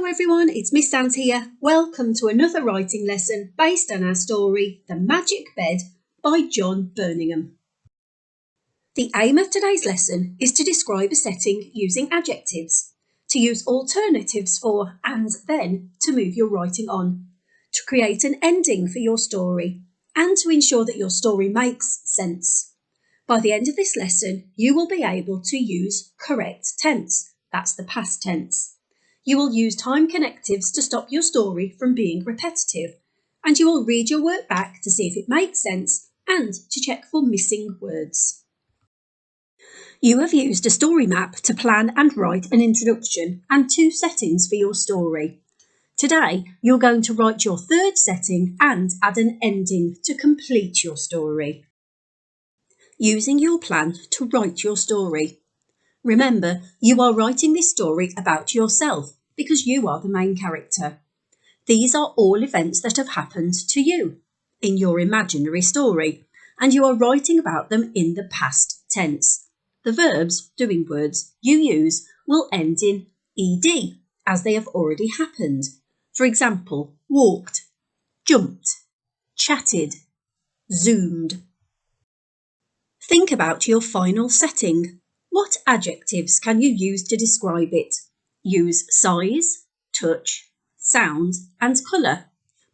Hello everyone, it's Miss Dans here. Welcome to another writing lesson based on our story, The Magic Bed by John Birmingham. The aim of today's lesson is to describe a setting using adjectives, to use alternatives for and then to move your writing on, to create an ending for your story, and to ensure that your story makes sense. By the end of this lesson, you will be able to use correct tense, that's the past tense. You will use time connectives to stop your story from being repetitive, and you will read your work back to see if it makes sense and to check for missing words. You have used a story map to plan and write an introduction and 2 settings for your story. Today, you're going to write your 3rd setting and add an ending to complete your story. Using your plan to write your story. Remember, you are writing this story about yourself because you are the main character. These are all events that have happened to you in your imaginary story, and you are writing about them in the past tense. The verbs, doing words, you use will end in ed, as they have already happened. For example, walked, jumped, chatted, zoomed. Think about your final setting. What adjectives can you use to describe it? Use size, touch, sound and colour,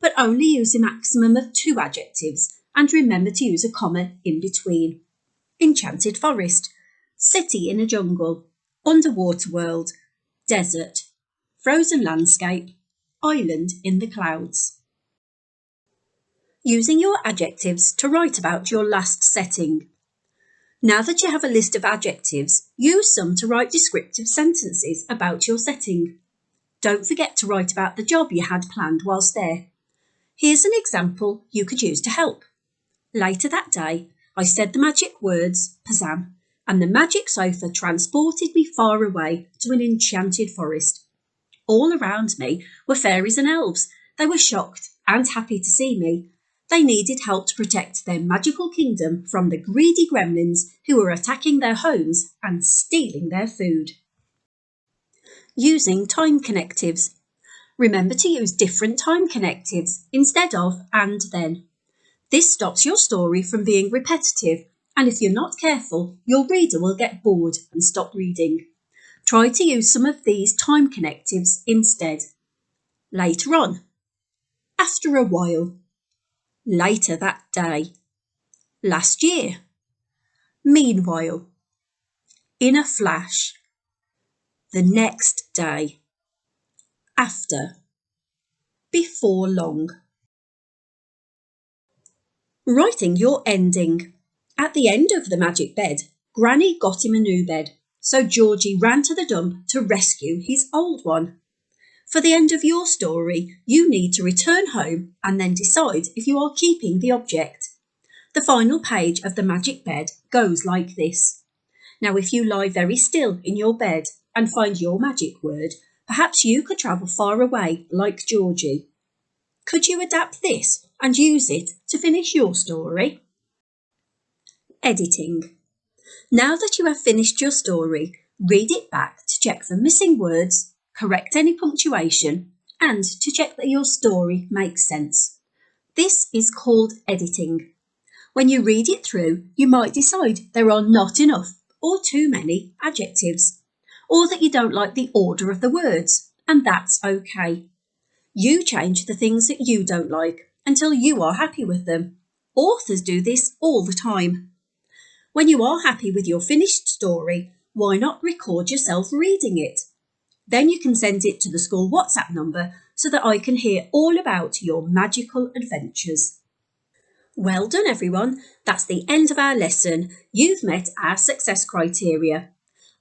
but only use a maximum of 2 adjectives and remember to use a comma in between. Enchanted forest, city in a jungle, underwater world, desert, frozen landscape, island in the clouds. Using your adjectives to write about your last setting. Now that you have a list of adjectives, use some to write descriptive sentences about your setting. Don't forget to write about the job you had planned whilst there. Here's an example you could use to help. Later that day, I said the magic words, Pazam, and the magic sofa transported me far away to an enchanted forest. All around me were fairies and elves. They were shocked and happy to see me. They needed help to protect their magical kingdom from the greedy gremlins who were attacking their homes and stealing their food. Using time connectives. Remember to use different time connectives instead of and then. This stops your story from being repetitive, and if you're not careful, your reader will get bored and stop reading. Try to use some of these time connectives instead. Later on. After a while. Later that day. Last year. Meanwhile. In a flash. The next day. After. Before long. Writing your ending. At the end of the magic bed, Granny got him a new bed, so Georgie ran to the dump to rescue his old one. For the end of your story, you need to return home and then decide if you are keeping the object. The final page of the magic bed goes like this. Now, if you lie very still in your bed and find your magic word, perhaps you could travel far away like Georgie. Could you adapt this and use it to finish your story? Editing. Now that you have finished your story, read it back to check for missing words, correct any punctuation, and to check that your story makes sense. This is called editing. When you read it through, you might decide there are not enough or too many adjectives, or that you don't like the order of the words, and that's okay. You change the things that you don't like until you are happy with them. Authors do this all the time. When you are happy with your finished story, why not record yourself reading it? Then you can send it to the school WhatsApp number so that I can hear all about your magical adventures. Well done everyone, that's the end of our lesson. You've met our success criteria.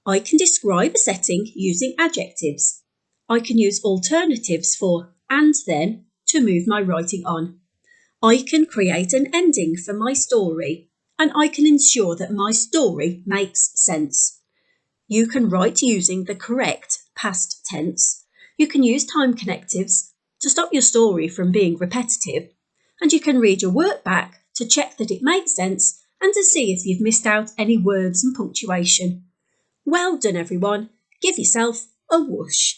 I can describe a setting using adjectives. I can use alternatives for and then to move my writing on. I can create an ending for my story, and I can ensure that my story makes sense. You can write using the correct past tense. You can use time connectives to stop your story from being repetitive, and you can read your work back to check that it makes sense and to see if you've missed out any words and punctuation. Well done everyone, give yourself a whoosh.